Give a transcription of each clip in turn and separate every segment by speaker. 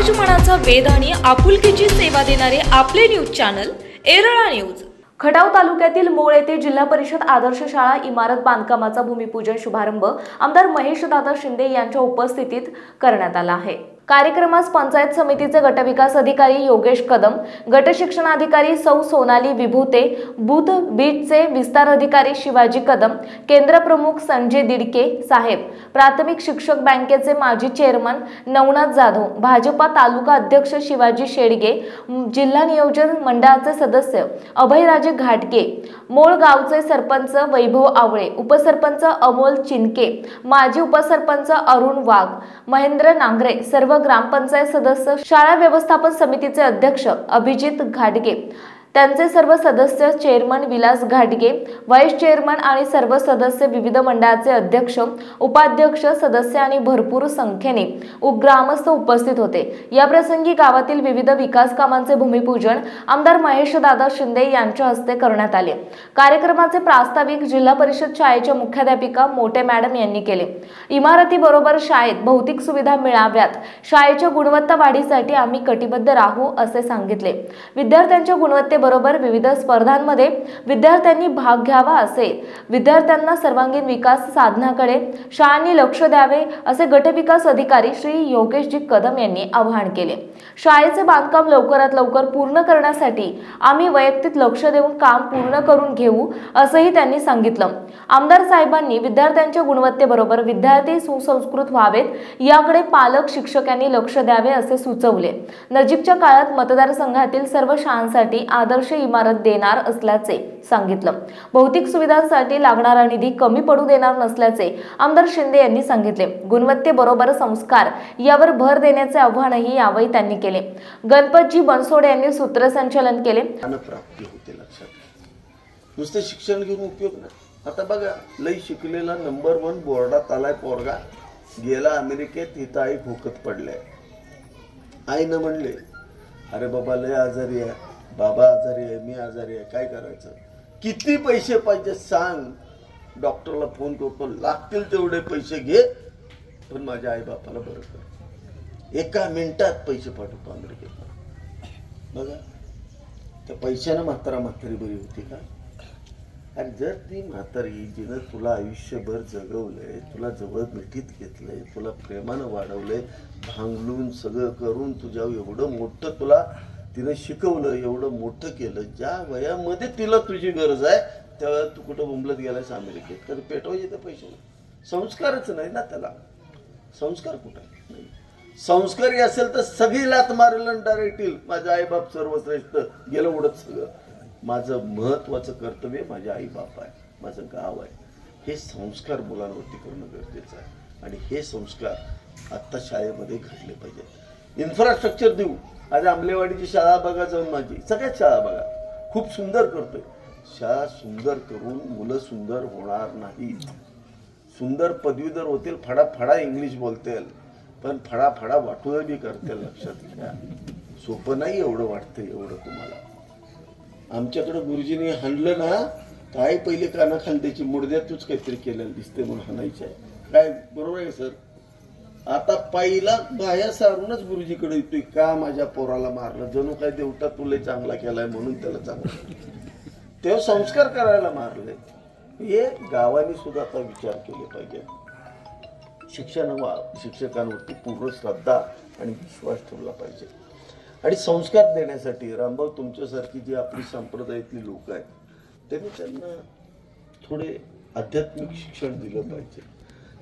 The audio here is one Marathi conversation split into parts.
Speaker 1: मराठमोळ्याचा वेध आणि आपुलकीची सेवा देणारे आपले news channel Erala news.
Speaker 2: Khatav तालुक्यातील मोळ येथे जिल्हा परिषद आदर्श शाळा इमारत बांधकामाचा भूमिपूजन शुभारंभ आमदार महेशदादा शिंदे यांच्या उपस्थितीत करण्यात आला आहे। कार्यक्रमास पंचायत समितीचे गटविकास अधिकारी योगेश कदम, गट शिक्षणाधिकारी सौ सोनाली विभूते, बूथ बीटचे विस्तार अधिकारी शिवाजी कदम, केंद्र प्रमुख संजय दिडके साहेब, प्राथमिक शिक्षक बँकेचे माजी चेअरमन नवनाथ जाधव, भाजपा तालुका अध्यक्ष शिवाजी शेडगे, जिल्हा नियोजन मंडळाचे सदस्य अभयराजे घाटके, मोळ गावचे सरपंच वैभव आवळे, उपसरपंच अमोल चिनके, माजी उपसरपंच अरुण वाघ, महेंद्र नांगरे, सर्व ग्रामपंचायत सदस्य, शाळा व्यवस्थापन समितीचे अध्यक्ष अभिजित घाटगे, त्यांचे सर्व सदस्य, चेअरमन विलास घाटगे, व्हाईस चेअरमन आणि सर्व सदस्य, विविध मंडळाचे अध्यक्ष, उपाध्यक्ष, सदस्य आणि भरपूर संख्येने ग्रामस्थ उपस्थित होते। या प्रसंगी गावातील विविध विकास कामांचे भूमिपूजन आमदार महेशदादा शिंदे यांच्या हस्ते करण्यात आले। कार्यक्रमाचे प्रास्ताविक जिल्हा परिषद शाळेच्या मुख्याध्यापिका मोटे मॅडम यांनी केले। इमारतीबरोबर शाळेत भौतिक सुविधा मिळाव्यात, शाळेच्या गुणवत्ता वाढीसाठी आम्ही कटिबद्ध राहू असे सांगितले। विद्यार्थ्यांच्या गुणवत्तेबरोबर विविध स्पर्धांमध्ये विद्यार्थ्यांनी भाग घ्यावा असे, विद्यार्थ्यांना सर्वांगीण विकास साधनाकडे शाळांनी लक्ष द्यावे असे गटविकास अधिकारी श्री योगेशजी कदम यांनी आवाहन केले। शाळेचे बांधकाम लवकरात लवकर पूर्ण करण्यासाठी आम्ही वैयक्तिक लक्ष देऊन काम पूर्ण करून घेऊ असंही त्यांनी सांगितलं। आमदार साहेबांनी विद्यार्थ्यांच्या गुणवत्तेबरोबर विद्यार्थी सुसंस्कृत व्हावेत याकडे पालक शिक्षकांनी लक्ष द्यावे असे सुचवले। नजीकच्या काळात मतदारसंघातील सर्व शाळांसाठी आदर्श इमारत देणार असल्याचे सांगितलं। भौतिक सुविधांसाठी लागणारा निधी कमी पडू देणार नसल्याचे आमदार शिंदे यांनी सांगितले। गुणवत्तेबरोबर संस्कार यावर भर देण्याचे आवाहनही यावेळी त्यांनी केले। गणपतजी बनसोडे यांनी सूत्रसंचालन केले।
Speaker 3: प्राप्ती होते लक्षात, नुसतं शिक्षण घेऊन उपयोग नाही। आता बघा, लई शिकलेला नंबर 1 बोर्डात आलाय पोरगा, गेला अमेरिकेत, इथं आई भूकत पडलाय। आईनं म्हणले, अरे बाबा लय आजारी आहे, बाबा आजारी आहे, मी आजारी आहे, काय करायचं, किती पैसे पाहिजे सांग, डॉक्टरला फोन करतो, लागतील तेवढे पैसे घे, पण माझ्या आई बापाला बरं कर। एका मिनिटात पैसे पाठवतो अमेरिकेत। बघा, त्या पैशानं म्हातारी बरी होती का? आणि जर ती म्हातारी जिनं तुला आयुष्यभर जगवलंय, तुला जवळ मिठीत घेतलंय, तुला प्रेमानं वाढवलंय, भांगलून सगळं करून तुझ्या एवढं मोठं तुला तिने शिकवलं, एवढं मोठं केलं, ज्या वयामध्ये तिला तुझी गरज आहे त्यावेळेला तू कुठं बोंबलत गेलायस अमेरिकेत, कधी पेटवायचे ते पैसे? संस्कारच नाही ना त्याला। संस्कार कुठं नाही? संस्कारी असेल तर सगळी लात मारेल आणि डायरेक्ट येईल, माझा आई बाप सर्वश्रेष्ठ, गेलं उडत सगळं। माझं महत्वाचं कर्तव्य माझे आई बाप आहे, माझं गाव आहे, हे संस्कार मुलांवरती करणं गरजेचं आहे। आणि हे संस्कार आत्ता शाळेमध्ये घडले पाहिजेत। इन्फ्रास्ट्रक्चर देऊ। आज आंबलेवाडीची शाळा बघा जाऊन, माझी सगळ्यात शाळा बघा, खूप सुंदर करतोय। शाळा सुंदर करून मुलं सुंदर होणार नाही। सुंदर पदवीधर होतील, फडाफडा इंग्लिश बोलतील, पण फडाफडा वाटोळं बी करतील, लक्षात घ्या। सोपं नाही एवढं वाटतं एवढं तुम्हाला। आमच्याकडे गुरुजींनी हाणलं ना, काय पहिले कानाखाली त्याची मुडद्या तूच काहीतरी केलेलं दिसते म्हणून हाणायचं आहे, काय बरोबर आहे सर? आता पहिला बाया सारूनच गुरुजीकडे येतोय, का माझ्या पोराला मारलं, जणू काय देवता तुला चांगला केलाय म्हणून त्याला चांगला, तेव्हा संस्कार करायला मारले। हे गावाने सुद्धा आता विचार केले पाहिजे। शिक्षकांवरती पूर्ण श्रद्धा आणि विश्वास ठेवला पाहिजे। आणि संस्कार देण्यासाठी रामभाऊ तुमच्यासारखी जी आपली संप्रदायातली लोक आहेत त्यांनी त्यांना थोडे आध्यात्मिक शिक्षण दिलं पाहिजे।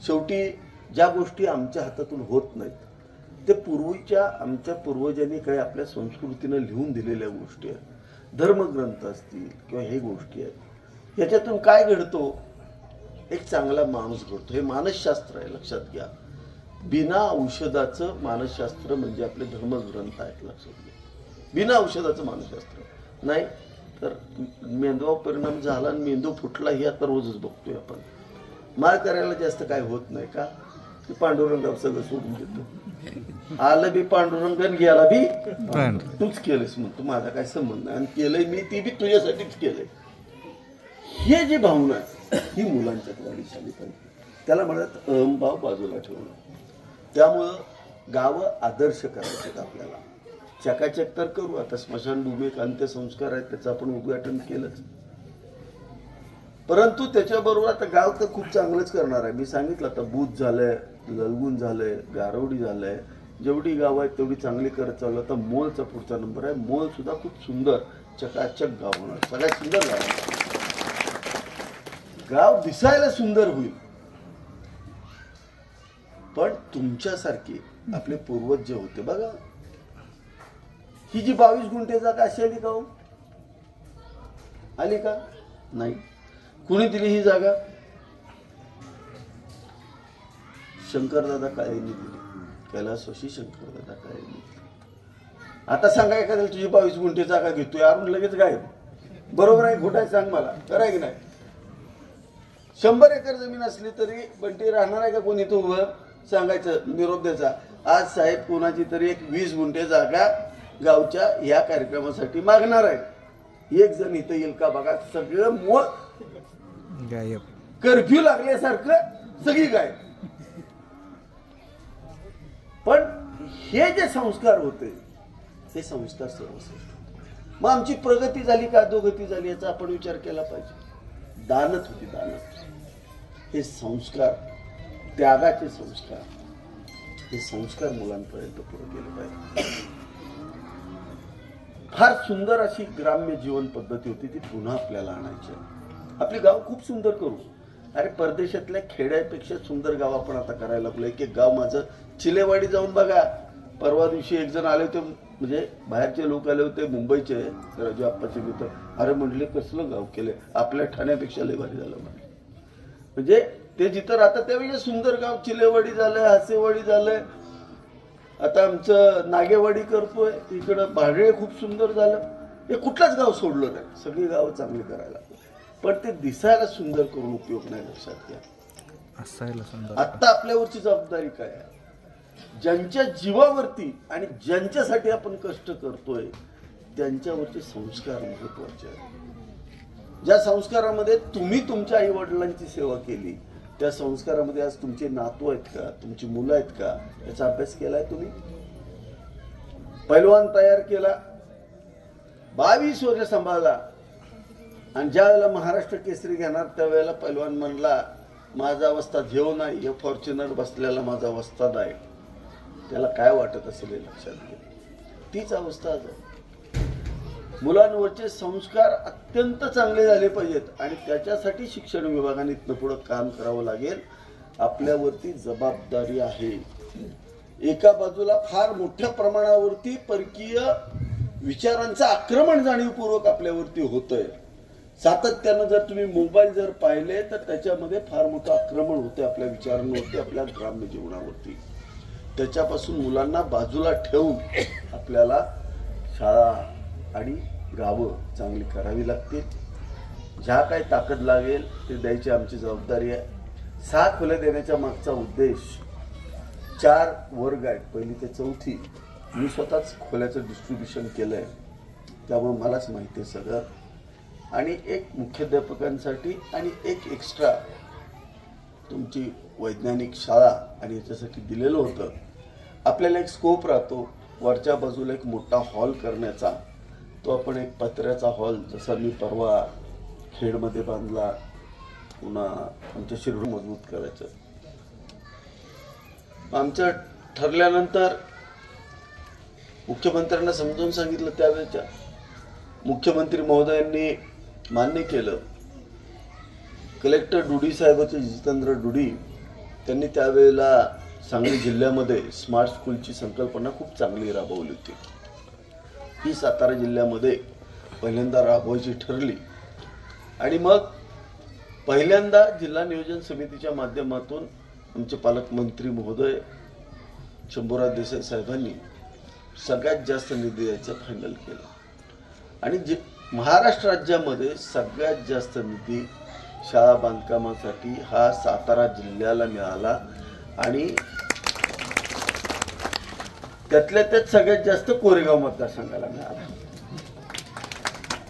Speaker 3: शेवटी ज्या गोष्टी आमच्या हातातून होत नाहीत ते आमच्या पूर्वजांनी काही आपल्या संस्कृतीनं लिहून दिलेल्या गोष्टी आहेत, धर्मग्रंथ असतील किंवा हे गोष्टी आहेत। याच्यातून काय घडतो? एक चांगला माणूस घडतो। हे मानसशास्त्र आहे, लक्षात घ्या। बिना औषधाचं मानसशास्त्र म्हणजे आपले धर्मग्रंथ आहेत, लक्षात घ्या। बिना औषधाचं मानसशास्त्र नाही तर मेंदूवर परिणाम झाला आणि मेंदू फुटला, हे आता रोजच बघतोय आपण। मार करायला जास्त काय होत नाही का? पांडुरंगावर सगळं सोडून देतो। आलं बी पांडुरंगन, गेला बी तूच केलंस म्हणतो, माझा काय संबंध नाही, आणि केलंय मी ती बी तुझ्यासाठीच केलंय। हे जी भावना आहे ही मुलांच्यात वाढीस आली पाहिजे। त्याला म्हणतात अहंभाव बाजूला ठेवणं। त्यामुळं गावं आदर्श करायचे आपल्याला. चकाचक तर करू. आता स्मशानभूमीत अंत्यसंस्कार आहेत, त्याचं आपण उद्घाटन केलंच. परंतु त्याच्याबरोबर आता गाव तर खूप चांगलंच करणार आहे. मी सांगितलं आता बुध झालंय, ललगुण झालंय, गारवडी झालंय. जेवढी गाव आहेत तेवढी चांगली करत चाललं. तर मोलचा पुढचा नंबर आहे. मोल सुद्धा खूप सुंदर चकाचक गाव होणार, सगळ्यात सुंदर गाव होणार. गाव दिसायला सुंदर होईल. पण तुमच्यासारखे आपले पूर्वज जे होते बघा, ही जी 22 गुंठे जागा अशी आली का हो? आली का? नाही. कुणी दिली ही जागा? शंकरदादा काळेंनी दिली. कैलासवासी शंकरदादा काळेंनी दिली. आता सांगा एखाद्याला तुझी 22 गुंठे जागा घेतोय, अरुण लगेच गायब. बरोबर आहे खोटा आहे? सांग मला, कराय की नाही? 100 एकर जमीन असली तरी बंटी राहणार आहे का कोणी? तो उभं सांगायचं, निरोप द्यायचा, आज साहेब कोणाची तरी एक 20 गुंठे जागा गावच्या या कार्यक्रमासाठी मागणार आहे. एक जण इथं येईल का बघा? सगळं मोळ गायब. कर्फ्यू लागल्यासारखं सगळी गायब. पण हे जे संस्कार होते ते संस्कार सर्वश्रेष्ठ. मग आमची प्रगती झाली का अधोगती झाली याचा आपण विचार केला पाहिजे. दानत होती, दानत. हे संस्कार, त्यागाचे संस्कार, हे संस्कार मुलांपर्यंत पुढे गेले पाहिजे. फार सुंदर अशी ग्राम्य जीवन पद्धती होती, ती पुन्हा आपल्याला आणायची. आपले गाव खूप सुंदर करू. अरे परदेशातल्या खेड्यापेक्षा सुंदर गाव आपण आता करायला लागलो. एक गाव माझं चिलेवाडी जाऊन बघा. परवा दिवशी एक जण आले होते, म्हणजे बाहेरचे लोक आले होते, मुंबईचे, राजू आप्पाचे मित्र. अरे म्हटले कसलं गाव केलंय, आपल्या ठाण्यापेक्षा लय भारी झालं म्हटलं. म्हणजे ते जिथं राहतात त्यावेळी सुंदर गाव. चिलेवाडी झालंय, हासेवाडी झालंय, आता आमचं नागेवाडी करतोय, इकडं भाडळे खूप सुंदर झालं. हे कुठलंच गाव सोडलं नाही, सगळी गावं चांगली करायला. पण ते दिसायला सुंदर करून उपयोग नाही. लक्षात घ्या, असायला सुंदर. आता आपल्यावरची जबाबदारी काय आहे? ज्यांच्या जीवावरती आणि ज्यांच्यासाठी आपण कष्ट करतोय त्यांच्यावरचे संस्कार महत्वाचे आहेत. ज्या संस्कारामध्ये तुम्ही तुमच्या आई वडिलांची सेवा केली, त्या संस्कारामध्ये आज तुमचे नातू आहेत का, तुमची मुलं आहेत का, याचा अभ्यास केलाय तुम्ही? पैलवान तयार केला, 22 वर्ष सांभाळला, आणि ज्या वेळेला महाराष्ट्र केसरी घेणार त्यावेळेला पैलवान म्हणला माझा वस्ताद घेऊ नाही, हे फॉर्च्युनर बसलेला माझा वस्ताद आहे. त्याला काय वाटत असेल हे लक्षात घ्या. तीच अवस्था आहे. मुलांवरचे संस्कार अत्यंत चांगले झाले पाहिजेत आणि त्याच्यासाठी शिक्षण विभागाने इथनं पुढे काम करावं लागेल. आपल्यावरती जबाबदारी आहे. एका बाजूला फार मोठ्या प्रमाणावरती परकीय विचारांचं आक्रमण जाणीवपूर्वक आपल्यावरती होतंय. सातत्यानं जर तुम्ही मोबाईल जर पाहिले तर त्याच्यामध्ये फार मोठं आक्रमण होते आपल्या विचारांवरती, आपल्या ग्राम्य जीवनावरती. त्याच्यापासून मुलांना बाजूला ठेवून आपल्याला शाळा आणि गावं चांगली करावी लागतील. ज्या काही ताकद लागेल ते द्यायची आमची जबाबदारी आहे. 6 खोल्या देण्याच्या मागचा उद्देश, 4 वर्ग आहेत, 1ली ते 4थी. मी स्वतःच खोल्याचं डिस्ट्रीब्युशन केलंय, त्यामुळे मलाच माहिती आहे सगळं. आणि एक मुख्याध्यापकांसाठी आणि एक एक्स्ट्रा तुमची वैज्ञानिक शाळा आणि याच्यासाठी दिलेलं होतं. आपल्याला एक स्कोप राहतो वरच्या बाजूला एक मोठा हॉल करण्याचा. तो आपण एक पत्र्याचा हॉल, जसा मी परवा खेडमध्ये बांधला, पुन्हा आमच्या शिरूर मजबूत करायचं. आमचं ठरल्यानंतर मुख्यमंत्र्यांना समजावून सांगितलं. त्यावेळेच्या मुख्यमंत्री महोदयांनी मान्य केलं. कलेक्टर डुडी साहेबाचे जितेंद्र डुडी, त्यांनी त्यावेळेला सांगली जिल्ह्यामध्ये स्मार्ट स्कूलची संकल्पना खूप चांगली राबवली होती. ही सातारा जिल्ह्यामध्ये पहिल्यांदा राबवायची ठरली. आणि मग पहिल्यांदा जिल्हा नियोजन समितीच्या माध्यमातून आमचे पालकमंत्री महोदय शंभूराज देसाई साहेबांनी सगळ्यात जास्त निधी द्यायचं फायनल केलं. आणि महाराष्ट्र राज्यामध्ये सगळ्यात जास्त निधी शाळा बांधकामासाठी हा सातारा जिल्ह्याला मिळाला. आणि त्यातल्या त्यात सगळ्यात जास्त कोरेगाव मतदारसंघाला मिळाला.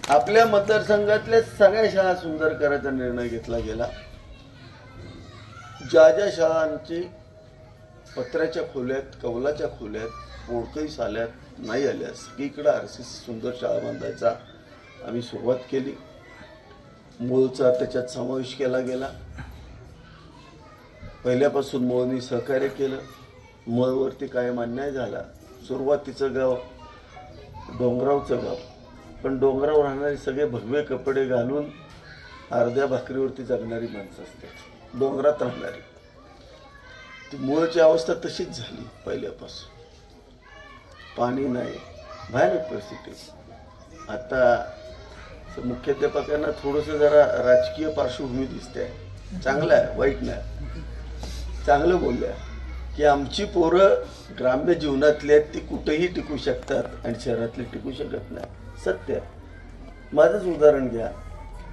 Speaker 3: आपल्या मतदारसंघातल्या सगळ्या शाळा सुंदर करायचा निर्णय घेतला गेला. ज्या ज्या शाळांची पत्र्याच्या खोल्यात, कौलाच्या खोल्यात, पोडकई साल्यात नाही आल्या, सगळीकडे RCC सुंदर शाळा बांधायचा आम्ही सुरुवात केली. मूळचा त्याच्यात समावेश केला गेला. पहिल्यापासून मूळनी सहकार्य केलं. मूळवरती कायम अन्याय झाला. सुरुवातीचं गाव डोंगरावचं गाव, पण डोंगरावर राहणारे सगळे भगवे कपडे घालून अर्ध्या भाकरीवरती जगणारी माणसं असतात, डोंगरात राहणारी. ती मूळची अवस्था तशीच झाली पहिल्यापासून. पाणी नाही, भयानक परिस्थिती. आता मुख्याध्यापकांना थोडंसं जरा राजकीय पार्श्वभूमी दिसते. चांगलं आहे, वाईट नाही. चांगलं बोलल्या की आमची पोरं ग्राम्य जीवनातली आहेत, ती कुठेही टिकू शकतात आणि शहरातली टिकू शकत नाही. सत्य. माझंच उदाहरण घ्या.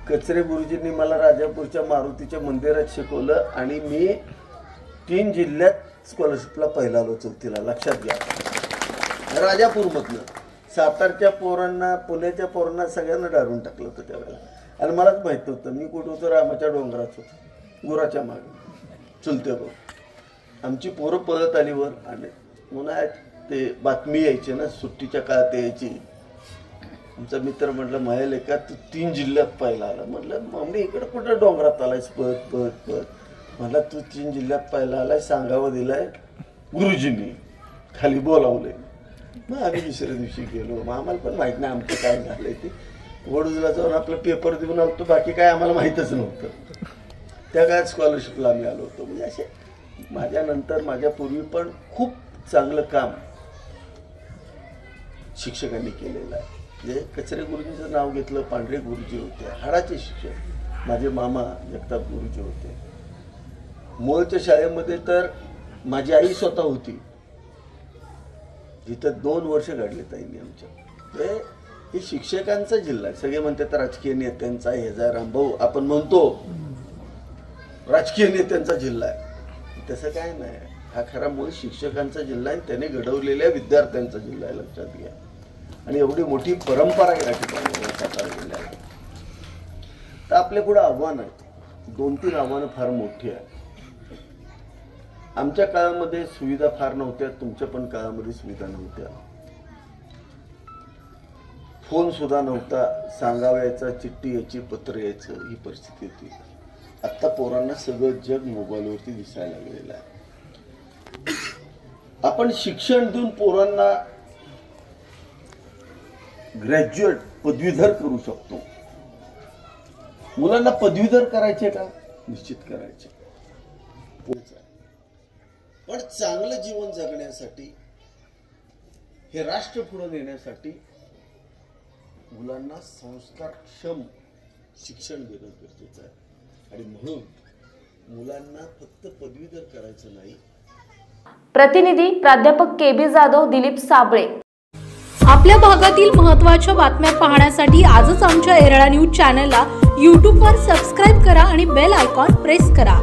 Speaker 3: कचरे गुरुजींनी मला राजापूरच्या मारुतीच्या मंदिरात शिकवलं आणि मी 3 जिल्ह्यात स्कॉलरशिपला पहिला आलो 4थीला. लक्षात घ्या. राजापूरमधनं सातारच्या पोरांना, पुण्याच्या पोरांना सगळ्यांना डारून टाकलं होतं त्यावेळेला. आणि मलाच माहित होतं मी कुठं होतो, रामाच्या डोंगरात होतो, गुराच्या मागे, चुलते भाऊ. आमची पोरं पळत आली वर. आणि उन्हाळ्यात ते बातमी यायची ना, सुट्टीच्या काळात यायची. आमचा मित्र म्हटलं, महेल एका तू 3 जिल्ह्यात पहिला आला. म्हटलं मम्मी इकडं कुठं डोंगरात आलायस पळत पळत पळत. म्हटलं तू 3 जिल्ह्यात पहिला आलाय, सांगावं दिलाय गुरुजींनी, खाली बोलावलंय. मग आम्ही दुसऱ्या दिवशी गेलो. मग आम्हाला पण माहित नाही आमचं काय झालंय ते. वडूजला जाऊन आपलं पेपर देऊन आलो. बाकी काय आम्हाला माहीतच नव्हतं. त्या काळात स्कॉलरशिपला आम्ही आलो होतो. म्हणजे असे माझ्यानंतर, माझ्यापूर्वी पण खूप चांगलं काम शिक्षकांनी केलेलं आहे. म्हणजे कचरे गुरुजींचं नाव घेतलं, पांढरे गुरुजी होते, हाडाचे शिक्षक. माझे मामा जगताप गुरुजी होते. मूळच्या शाळेमध्ये तर माझी आई स्वतः होती, जिथं 2 वर्ष काढले ताईंनी आमच्या. हे शिक्षकांचा जिल्हा आहे. सगळे म्हणतात राजकीय नेत्यांचा, ह्याचा रामभाऊ आपण म्हणतो राजकीय नेत्यांचा जिल्हा आहे. तसं काय नाही. हा खरा मूळ शिक्षकांचा जिल्हा आहे, त्याने घडवलेल्या विद्यार्थ्यांचा जिल्हा आहे. लक्षात घ्या. आणि एवढी मोठी परंपरा या ठिकाणी साकारलेली आहे. तर आपल्या पुढे आव्हान आहेत. 2-3 आव्हानं फार मोठी आहेत. आमच्या काळामध्ये सुविधा फार नव्हत्या, तुमच्या पण काळामध्ये सुविधा नव्हत्या. फोन सुद्धा नव्हता, सांगावं यायचा, चिठ्ठी यायची, पत्र यायचं, ही परिस्थिती होती. आत्ता पोरांना सगळं जग मोबाईलवरती दिसायला लागलेलं आहे. आपण शिक्षण देऊन पोरांना ग्रॅज्युएट, पदवीधर करू शकतो. मुलांना पदवीधर करायचे का? निश्चित करायचे. पण चांगलं जीवन जगण्यासाठी, हे राष्ट्र पुढे नेण्यासाठी मुलांना संस्कारक्षम शिक्षण देणं गरजेचं आहे. आणि म्हणून मुलांना फक्त पदवीधर करायचं नाही.
Speaker 2: प्रतिनिधी प्राध्यापक KB जाधव, दिलीप साबळे.
Speaker 1: आपल्या भागातील महत्त्वाच्या बातम्या पाहण्यासाठी आजच आमच्या एरळा न्यूज चॅनलला YouTubeवर सबस्क्राईब करा आणि बेल आयकॉन प्रेस करा.